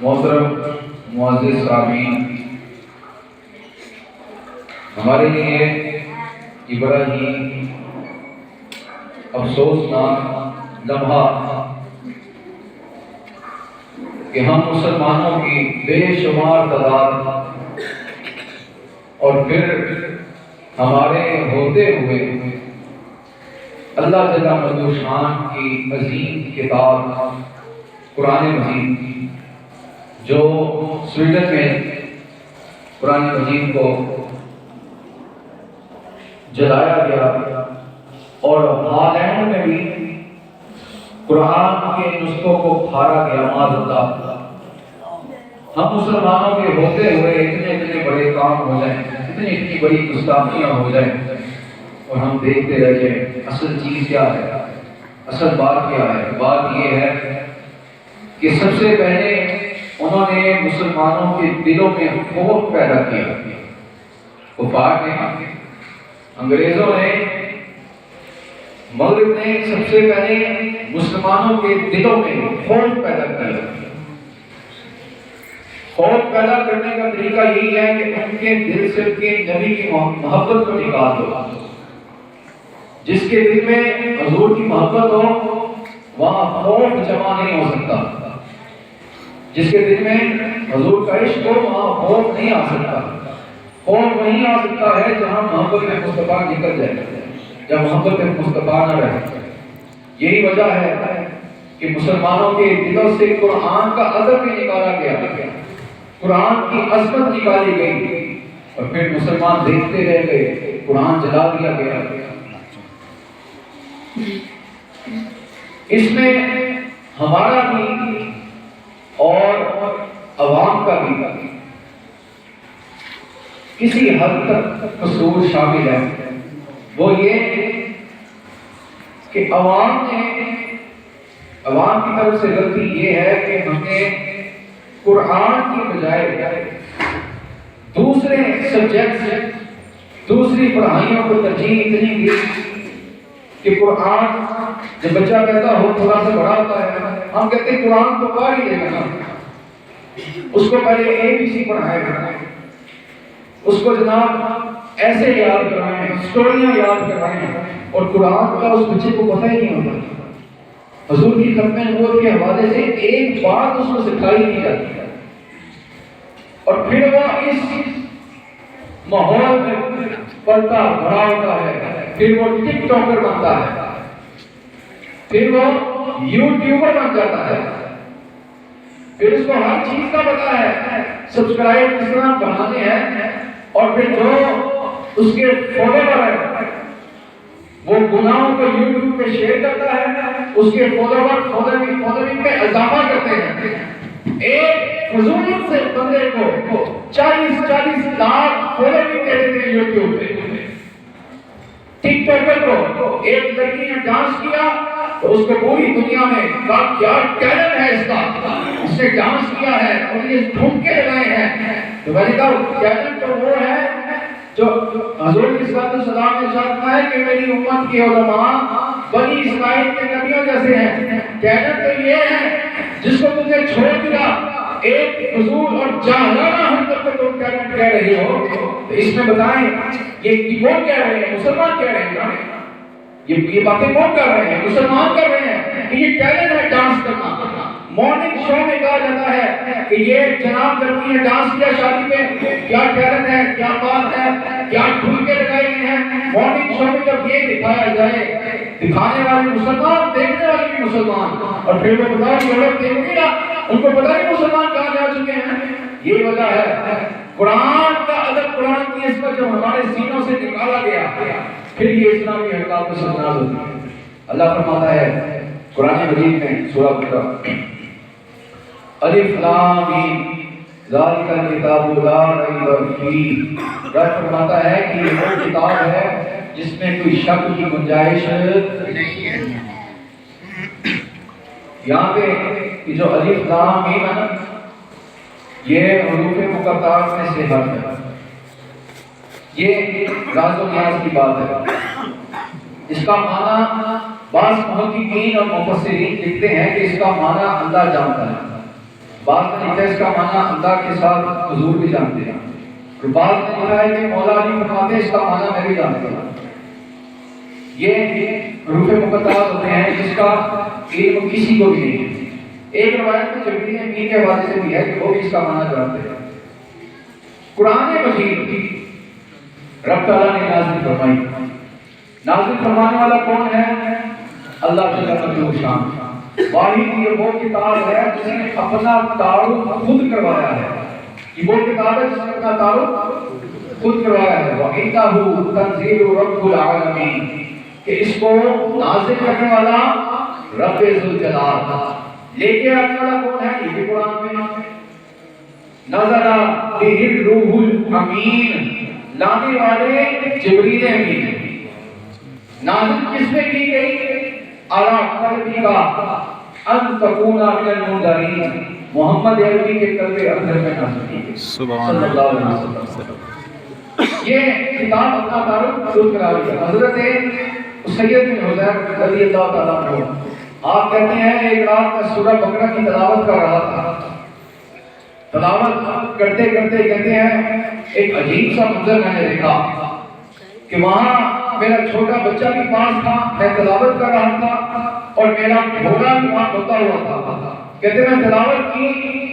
محترم معزز سامعین، ہمارے لیے یہ بڑا ہی افسوسناک لمحہ کہ ہم مسلمانوں کی بے شمار تعداد اور پھر ہمارے ہوتے ہوئے اللہ جل مجدہ شان کی عظیم کتاب قرآن مجید جو سویڈن میں قرآن مجید کو جلایا گیا اور ہالینڈ میں بھی قرآن کے نسخوں کو پھاڑا گیا، معاذ اللہ، ہم مسلمانوں کے ہوتے ہوئے اتنے بڑے کام ہو جائیں، اتنی بڑی گستاخیاں ہو جائیں اور ہم دیکھتے رہ جائیں۔ اصل چیز کیا ہے؟ اصل بات کیا ہے؟ بات یہ ہے کہ سب سے پہلے انہوں نے مسلمانوں کے دلوں میں خوف پیدا کیا۔ کفار نے، انگریزوں نے، مغرب نے سب سے پہلے مسلمانوں کے دلوں میں خوف پیدا کیا۔ خوف پیدا کرنے کا طریقہ یہی ہے کہ ان کے دل سے ان کے نبی کی محبت کو نکال دو۔ جس کے دل میں حضور کی محبت ہو وہاں خوف جمع نہیں ہو سکتا، جس کے دل میں حضور کا عشق ہو وہاں خوف نہیں آ سکتا۔ خوف وہیں آ سکتا ہے جہاں محبت مصطفیٰ نکل جائے، جب محبت مصطفیٰ نہ رہے۔ یہی وجہ ہے کہ مسلمانوں کے دلوں سے قرآن کا ادب بھی نکالا گیا، قرآن کی عظمت نکالی گئی، اور پھر مسلمان دیکھتے رہ گئے، قرآن جلا دیا گیا۔ اس میں ہمارا بھی اور عوام کا بھی کسی حد تک قصور شامل ہے۔ وہ یہ کہ عوام کی طرف سے غلطی یہ ہے کہ ہم نے قرآن کی بجائے دوسرے سبجیکٹ، دوسری پڑھائیوں کو ترجیح اتنی دی کہ قرآن جب بچہ کہتا ہو تھوڑا سا بڑا ہوتا ہے، ہم کہتے ہیں قرآن تو پڑھ ہی لے گا، اس کو پہلے ABC پڑھائے گا، اس کو جناب ایسے یاد کروائیں، سٹوریاں یاد کروائیں، اور قرآن کا اس بچے کو پتہ ہی نہیں ہوتا۔ حضور کی ختم نبوت کے حوالے سے ایک بات اس کو سکھائی نہیں جاتی، اور پھر وہ اس ماحول میں پلتا بڑا ہوتا ہے، پھر وہ ٹک ٹاکر بنتا ہے، پھر وہ یوٹیوبر بن جاتا ہے، پھر اس کو ہر چیز کا پتا ہے، سبسکرائب کس طرح بڑھانے ہیں، اور پھر جو اس کے فالوور ہیں وہ گناہوں کو یوٹیوب پہ شیئر کرتا ہے، اس کے فالوورنگ میں اضافہ کرتے ہیں۔ ایک فضول سے بندے کو 40 لاکھ فالوورنگ دے دیتے ہیں یوٹیوب پہ۔ ٹک ٹاکر کو ایک لڑکی نے ڈانس کیا تو اس کو پوری دنیا میں کیا ٹیلنٹ ہے اس نے ڈانس کیا ہے اور یہ ٹھمکے لگائے ہیں، تو میں نے کہا ٹیلنٹ تو وہ ہے جو حضور صلی اللہ علیہ وسلم نے فرمایا ہے کہ میری امت کے علماء بنی اسرائیل کے نبیوں جیسے ہیں۔ ٹیلنٹ تو یہ ہے جس کو تم نے چھوڑ دیا، ایک فضول اور جاہلانہ حرکت کو تم ٹیلنٹ کہہ رہے ہو، تو اس میں بتائیں یہ کون کہہ رہے ہیں؟ مسلمان کہہ رہے ہیں، یہ باتیں کون کر رہے ہیں؟ مسلمان کر رہے ہیں کہ یہ ٹیلنٹ ہے ڈانس کرنا۔ مارننگ شو میں کہا جاتا ہے کہ یہ جناب لڑکی نے ڈانس کیا شادی میں، کیا ٹیلنٹ ہے، کیا بات ہے، کیا ٹھمکے لگائے گئے ہیں۔ مارننگ شو میں جب یہ دکھایا جائے، دکھانے والے مسلمان، دیکھنے والے بھی مسلمان، اور پھر وہ بتاؤ یہ لوگ دیکھیں گا ان کو پتہ نہیں مسلمان کہاں جا چکے ہیں۔ یہ وجہ ہے قرآن کا ادب، قرآن کی عظمت جب ہمارے سینوں سے نکالا گیا پھر یہ اسلامی احکام کو سمجھنا ہوتی ہے۔ اللہ فرماتا ہے قرآن مجید میں سورہ بقرہ الف لام میم ذالک الکتاب لا ریب فیہ، رب فرماتا ہے کہ یہ وہ کتاب ہے جس میں کوئی شک کی گنجائش نہیں ہے۔ یہاں پہ یہ جو الف لام میم ہے نا، یہ حروف مقطعات میں سے حرف ہے، یہ راز و نیاز کی بات ہے۔ اس کا معنی بعض محققین اور مفسرین لکھتے ہیں کہ اس کا معنی اللہ جانتا ہے، بعض نے لکھا ہے اس کا معنی اللہ کے ساتھ حضور بھی جانتے ہیں، اور بعض نے لکھا ہے کہ مولا علی فرماتے ہیں اس کا معنی میں بھی جانتا ہوں۔ یہ حروف مقطعات ہوتے ہیں جس کا علم کسی کو بھی نہیں ہے۔ ایک روایت میں جبریل امین کے حوالے سے بھی ہے کہ وہ بھی اس کا معنی جانتے ہیں۔ قرآن مجید رب تعالیٰ نے نازل فرمائی، نازل فرمانے والا کون ہے؟ اللہ جل مجدہ شان۔ واحد یہ وہ کتاب ہے جس نے اپنا تعارف خود کروایا ہے، یہ وہ کتاب ہے جس نے اپنا تعارف خود کروایا ہے۔ وَإِنَّهُ تَنزِيلُ رَبِّ الْعَالَمِينَ، کہ اس کو نازل کرنے والا رب ذوالجلال، لے کے آنے والا کون ہے؟ یہ بھی قرآن میں نزل بِهِ الرُّوحُ الْأَمِينُ، لانے والے جبریل امین۔ نازل کس میں کی گئی؟ علی قلبک ان تکون من المنذرین، محمد عربی کے قلب اندر میں نازل کی گئی صلی اللہ علیہ وسلم۔ یہ کتاب اپنا تعارف خود کرا رہی ہے۔ حضرت سید بن حذیفہ رضی اللہ تعالیٰ عنہ، آپ کہتے ہیں ایک رات میں سورہ بقرہ کی تلاوت کر رہا تھا، تلاوت کرتے کرتے کہتے ہیں ایک عجیب سا منظر میں نے دیکھا کہ وہاں میرا چھوٹا بچہ بھی پاس تھا، میں تلاوت کر رہا تھا اور میرا گھوڑا بھی وہاں ہوتا ہوا تھا۔ کہتے میں تلاوت کی،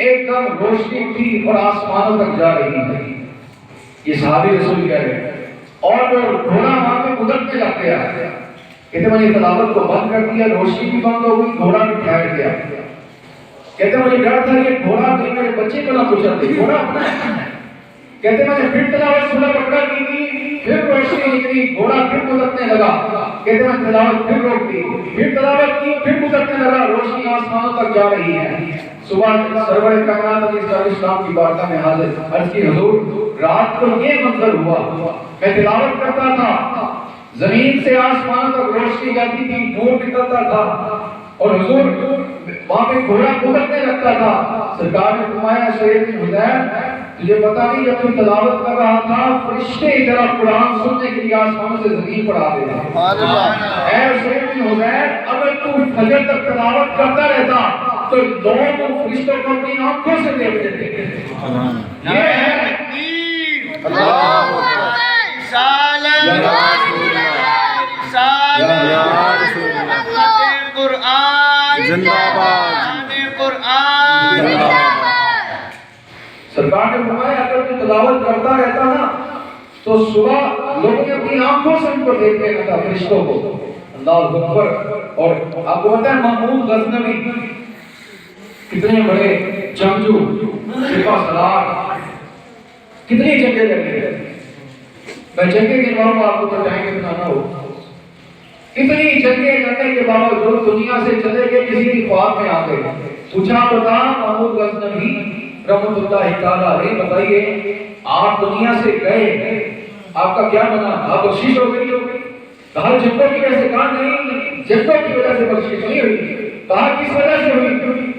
ایک دم روشنی تھی اور آسمانوں تک جا رہی تھی۔ یہ صحابی رسول کہہ رہے ہیں، اور وہ گھوڑا وہاں پہ گزرتے جاتے ہیں۔ کہتے میں نے تلاوت کو بند کر دیا، روشنی بھی بند ہو گئی، گھوڑا بھی ٹھہر گیا۔ کہتے مجھے ڈر تھا یہ گھوڑا کہیں میرے بچے کو نہ کچل دے، گھوڑا اپنا ہے۔ کہتے میں نے پھر تلاوت سورہ بقرہ کی تھی، پھر روشنی نکلی، گھوڑا پھر گزرنے لگا۔ کہتے میں تلاوت پھر روک دی، پھر تلاوت کی، پھر گزرنے لگا، روشنی آسمانوں تک جا رہی ہے۔ صبح سرور کائنات علیہ السلام کی بارگاہ میں حاضر عرض کی حضور رات کو یہ منظر ہوا، میں تلاوت کرتا تھا، زمین سے آسمانوں تک روشنی جاتی تھی، نور نکلتا تھا، اور حضور وہاں پہ گھوڑا گزرنے لگتا تھا۔ سرکار نے فرمایا سید بن حذیفہ تجھے پتا نہیں جب تو تلاوت کر رہا تھا فرشتے ادھر قرآن سننے کے لیے آسمانوں سے زمین پر آتے تھے۔ اے سید بن حذیفہ اگر تو فجر تک تلاوت کرتا رہتا تو لوگ فرشتوں کو اپنی آنکھوں سے دیکھتے تھے۔ یہ ہے اللہ قرآن زندہ باد، قرآن زندہ باد۔ سرکار نے فرمایا اگر تو تلاوت کرتا رہتا نا تو صبح لوگوں نے اپنی آنکھوں سے ان کو دیکھنے لگا فرشتوں کو. اللہ اکبر. اور آپ کو پتہ ہے محمود غزنوی کتنے بڑے جنگجو سپہ سالار کتنی جنگیں لڑے. میں جنگیں گنواؤں گا آپ کو تو ٹائم اتنا نہ ہو. اتنی جنگیں لڑنے کے باوجود دنیا سے چلے گئے کسی کی خواب میں آ گئے. پوچھا بتا محمود غزنوی رحمۃ اللہ تعالیٰ علیہ بتائیے آپ دنیا سے گئے آپ کا کیا بنا؟ آپ بخشش ہو گئی. کہا جنگوں کی وجہ سے. کہا نہیں جنگوں کی وجہ سے بخشش نہیں ہوئی. کہا کس وجہ سے ہوئی؟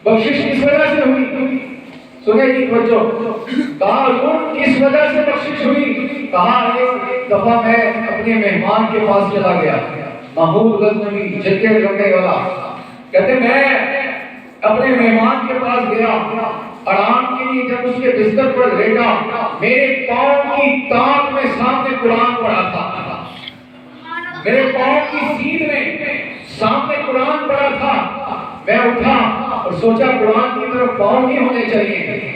بخشش کس وجہ سے ہوئی؟ سنے جی بچوں. کہا حضور کس وجہ سے بخشش ہوئی؟ کہا ایک دفعہ میں اپنے مہمان کے پاس چلا گیا. محمود غزنوی جنگیں لڑنے والا کہتے میں اپنے مہمان کے پاس گیا. آرام کے لیے جب اس کے بستر پر لیٹا میرے پاؤں کی تان میں سامنے قرآن پڑھا تھا. میرے پاؤں کی سیدھ میں سامنے قرآن پڑھا تھا. میں اٹھا اور سوچا قرآن کی طرف پاؤں نہیں ہونے چاہیے.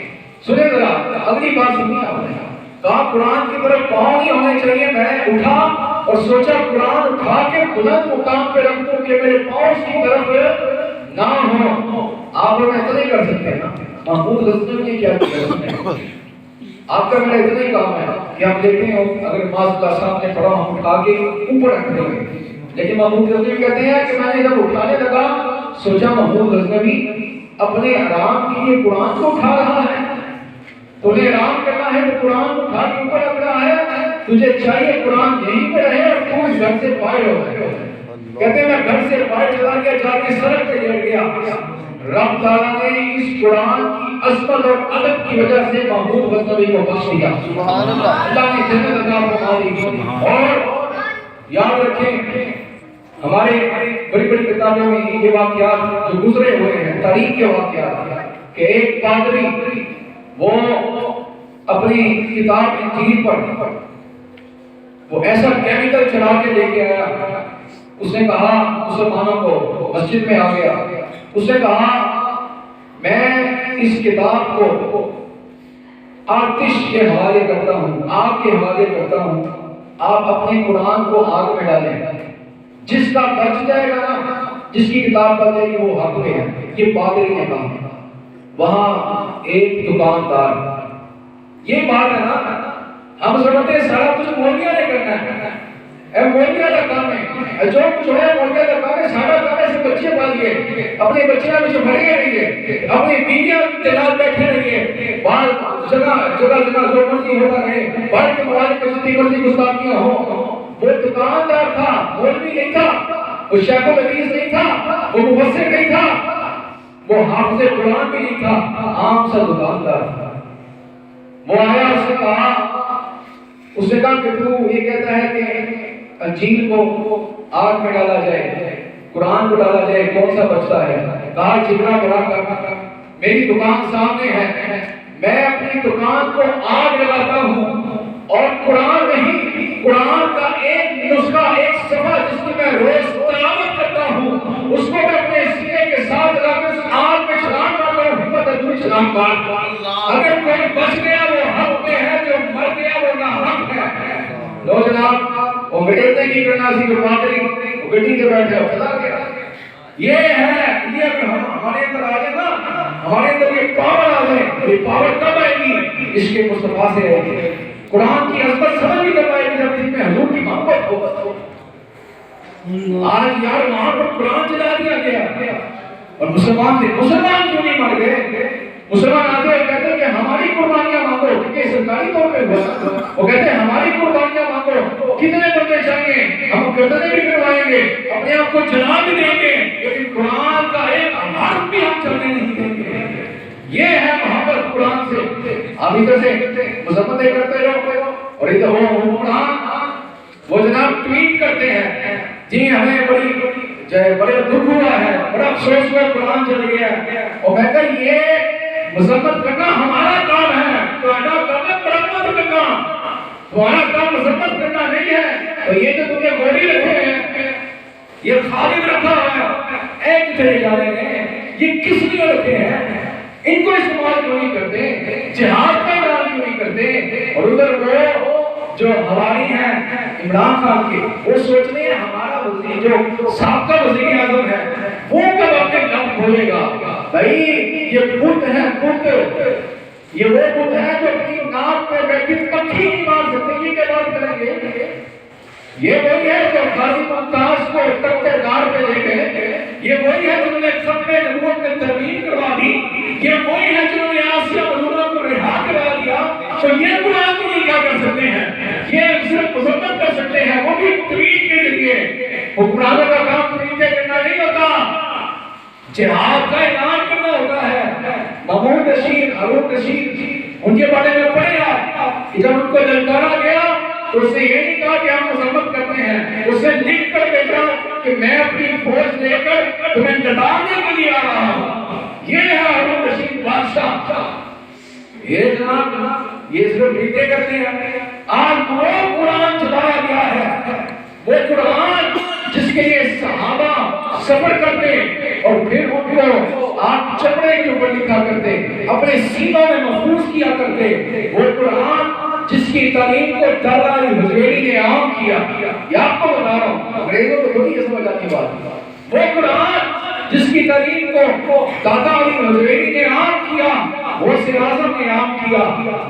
سنے ذرا اگلی بات سنیے آپ نے. کہا قرآن کی طرف پاؤں نہیں ہونے چاہیے. میں اٹھا اور سوچا قرآن اٹھا کے بلند مقام پہ رکھ دوں کہ میرے پاؤں اس کی طرف نہ ہو. آپ لوگ ایسا نہیں کر سکتے نا. محمود غزنوی نے کیا کیا؟ آپ کا میرا اتنا ہی کام ہے کہ آپ دیکھتے ہیں اگر ماذ اللہ صاحب نے پڑھا ہم اٹھا کے اوپر رکھ دیں گے. لیکن محمود غزنوی کہتے ہیں کہ میں نے جب اٹھانے لگا سوچا محمود غزنوی اپنے آرام کے لیے قرآن کو اٹھا رہا ہے. تمہیں آرام کرنا ہے تو قرآن کو اٹھا کے اوپر رکھ رہا ہے. تجھے چاہیے قرآن یہیں پہ رہے اور تو اس گھر سے باہر ہو رہے. کہتے ہیں میں گھر سے باہر چلا گیا جا کے سڑک پہ لیٹ گیا. رب تعالیٰ نے اس قرآن کی عظمت اور ادب کی وجہ سے محمود غزنوی کو بخش دیا. سبحان اللہ. اللہ نے جنت عطا فرما دی. اور یاد رکھیں ہمارے بڑی بڑی کتابوں میں یہ واقعات جو گزرے ہوئے ہیں تاریخ کے واقعات کہ ایک پادری وہ اپنی کتاب انجیل پر وہ ایسا کیمیکل چلا کے لے کے آیا. اس نے کہا مسلمانوں کو مسجد میں آ گیا. اس نے کہا میں اس کتاب کو آتش کے حوالے کرتا ہوں آگ کے حوالے کرتا ہوں. آپ اپنے قرآن کو آگ میں ڈالیں. جس کا بچ جائے گا نا جس کی کتاب بچ جائے گی وہ حق میں ہے. یہ پادری نے کہا. وہاں ایک دکاندار یہ بات ہے نا ہم سمجھتے ہیں سارا کچھ مولویوں نے کرنا ہے. اے مولویوں کا کام ہے جو کچھ ہے مولویوں کا کام ہے. سارا کام ہے سے بچے پالیے اپنے بچیاں میں بڑھے رہیے اپنی بیویاں تنال بیٹھے رہیے باہر جگہ جگہ جگہ جو مرضی ہوتا رہے باہر کے موبائل پر جتنی مرضی گستاخیاں ہوں. وہ دکاندار تھا مولوی نہیں تھا. وہ شیخ الحدیث نہیں تھا. وہ مفسر نہیں تھا. وہ حافظ قرآن بھی نہیں تھا. عام سا دکاندار تھا. وہ آیا اس نے کہا کہ تو یہ کہتا ہے کہ انجیل کو آگ میں ڈالا جائے قرآن کو ڈالا جائے کون سا بچتا ہے؟ کہا جگرا بڑا کر میری دکان سامنے ہے. میں اپنی دکان کو آگ لگاتا ہوں اور قرآن نہیں قرآن کا ایک نسخہ ایک صفحہ جس کی میں روز تلاوت کرتا ہوں اس کو میں اپنے سینے کے ساتھ لگا کے آگ میں چھلانگ مارتا ہوں. ہمت ہے تو چھلانگ مار. اگر کوئی بچ گیا وہ حق میں ہے جو مر گیا وہ ناحق ہے. لو جناب وہ انگریز نے کی کرنا سی جو پادری وہ گڈی کے بیٹھے اور چلا گیا. یہ ہے یہ اگر ہمارے اندر آ جائے نا ہمارے اندر یہ پاور آ جائے. یہ پاور کب آئے گی؟ اس کے مصطفیٰ سے آئے گی. قرآن کی عظمت سمجھ بھی کب آئے گی جب دل میں حضور کی محبت ہو. آج یار وہاں پر قرآن چلا دیا گیا اور مسلمان کیوں نہیں مر گئے؟ مسلمان آتے ہیں کہتے ہیں کہ ہماری قربانیاں مانگو کیونکہ سرکاری طور پہ ہوا. وہ کہتے ہیں ہماری قربانیاں مانگو کتنے بندے چاہیے ہم گردنیں بھی کروائیں گے اپنے آپ کو جلا بھی دیں گے لیکن قرآن کا ایک حرف بھی ہم چلنے نہیں دیں گے. یہ ہے محبت قرآن سے. آپ ادھر سے مذمتیں کرتے رہو اور ادھر وہ قرآن وہ جناب ٹویٹ کرتے ہیں جی ہمیں بڑے دکھ ہوا ہے بڑا افسوس ہوا قرآن چل گیا. اور میں کہا یہ مذمت کرنا ہمارا کام ہے. تمہارا کام ہے مرمت کرنا. تمہارا کام مذمت کرنا نہیں ہے. تو یہ جو تمہیں گوڑی رکھے ہیں یہ خالد رکھا ہے ایک چلے جا رہے ہیں یہ کس لیے رکھے ہیں؟ ان کو استعمال کیوں نہیں کرتے؟ جہاد کا اعلان کیوں نہیں کرتے؟ اور ادھر وہ جو ہواری ہیں عمران خان کے، وہ سوچ رہے ہیں ہمارا وزیر جو سابقہ وزیر اعظم ہے وہ کب اپنے لب کھولے گا؟ بھائی یہ بت ہے، بت یہ وہ بت ہے جو اپنی ناک پہ بیٹھی پکھی نہیں مار سکتے، یہ کیا بات کریں گے؟ یہ وہی ہے جو غازی ممتاز کو تختے دار پہ لے گئے، یہ وہی ہے جنہوں نے ختم نبوت میں ترمیم کروا دی، یہ وہی ہے جنہوں نے آسیہ ملونہ کو رہا کروا دیا، تو یہ قرآن کو نہیں کیا کر سکتے ہیں، یہ صرف مذمت کر سکتے ہیں، وہ بھی ٹویٹ کے ذریعے۔ حکمرانوں کا کام ٹویٹ کرنا نہیں ہوتا، جہاد کا اعلان کرنا ہوتا ہے۔ محمود رشید، ہارون رشید، ان کے بارے میں پڑھے آپ کہ جب ان کو للکارا گیا تو اس نے یہ نہیں کہا کہ ہم مذمت کرتے ہیں، اس نے لکھ کر بھیجا کہ میں اپنی فوج لے کر تمہیں لڑانے کے لیے آ رہا ہوں۔ یہ ہے ہارون رشید بادشاہ۔ یہ جناب یہ صرف باتیں کرتے ہیں۔ آج وہ قرآن چلایا گیا ہے، وہ قرآن جس کے لیے صحابہ سفر کرتے اور پھر ان کو آج چمڑے کے اوپر لکھا کرتے، اپنے سینوں میں محفوظ کیا کرتے، وہ قرآن جس کی تعلیم کو دادا علی حجویری نے عام کیا۔ یہ آپ کو بتا رہا ہوں، انگریزوں کو تھوڑی یہ سمجھ آتی بات۔ وہ قرآن جس کی تعلیم کو دادا علی حجویری نے عام کیا، وہ اعظم نے عام کیا،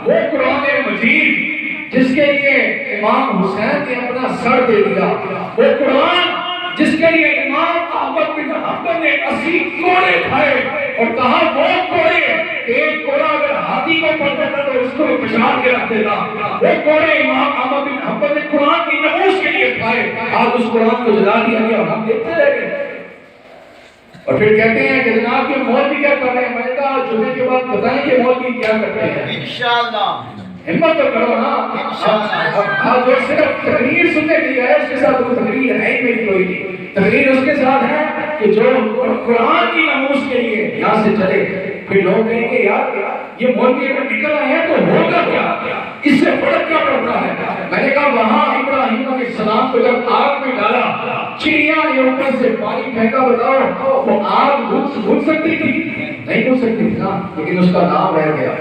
وہ قرآن مجید جس کے لیے امام حسین نے اپنا سر دے دیا، وہ قرآن جس کے لیے امام احمد بن حنبل نے 80 کوڑے کھائے اور کہا وہ کوڑے، ایک کوڑا اگر ہاتھی کو پڑ جاتا تو اس کو پچھاڑ کے رکھ دیتا، وہ کوڑے امام احمد بن حنبل نے قرآن کی نموز کے لیے کھائے۔ آج اس قرآن کو جلا دیا گیا اور ہم دیکھتے رہ گئے، اور پھر کہتے ہیں کہ جناب یہ مولوی کیا کر رہے ہیں؟ میں نے کہا جمعے کے بعد بتائیں کہ مولوی کیا کرتے ہیں، انشاءاللہ ہمت تو کرو نا۔ آج جو صرف تقریر سننے کے لیے ہے اس کے ساتھ وہ تقریر ہے ہی میری کوئی نہیں، تقریر اس کے ساتھ ہے کہ جو قرآن کی ناموس کے لیے یہاں سے چلے۔ پھر لوگ کہیں گے یار یہ مولوی اگر نکل آئے ہیں تو ہوگا کیا، اس سے فرق کیا پڑتا ہے؟ میں نے کہا وہاں ابراہیم علیہ السلام کو جب آگ میں ڈالا، چڑیا نے اوپر سے پانی پھینکا، بتاؤ وہ آگ بجھ سکتی تھی؟ نہیں بجھ سکتی تھی نا، لیکن اس کا نام رہ گیا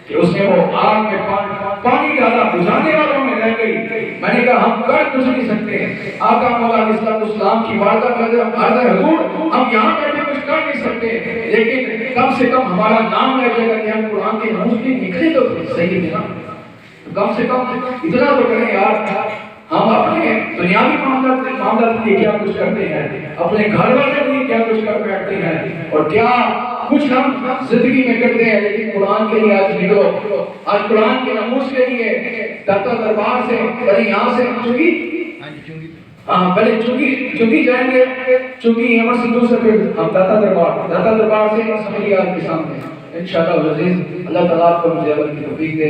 کہ اس نے وہ آگ میں پانی ڈالا، بجھانے والوں میں رہ گئی۔ میں نے کہا ہم کر کچھ نہیں سکتے، آقا مولا علیہ السلام کی بارگاہ میں عرض حضور ہم یہاں بیٹھے کچھ کر نہیں سکتے، لیکن کم سے کم ہمارا نام رہ جائے گا کہ ہم قرآن کے ناموس میں نکلے تو صحیح تھے نا، کم سے کم اتنا تو کریں یار۔ ہم اپنے دنیاوی معاملات کے لیے کیا کچھ کرتے ہیں، اپنے گھر والوں کے لیے کیا کچھ کر بیٹھتے ہیں، اور کیا کچھ ہم زندگی میں کرتے ہیں، لیکن قرآن کے لیے آج نکلو، آج قرآن کے ناموس کے لیے داتا دربار سے پہلے یہاں سے پہلے چنگی جائیں گے، چنگی امر سندھو سے پھر ہم داتا دربار سے اسمبلی کے سامنے انشاءاللہ العزیز۔ اللہ تعالیٰ آپ کو مجھے عمل کی توفیق دے۔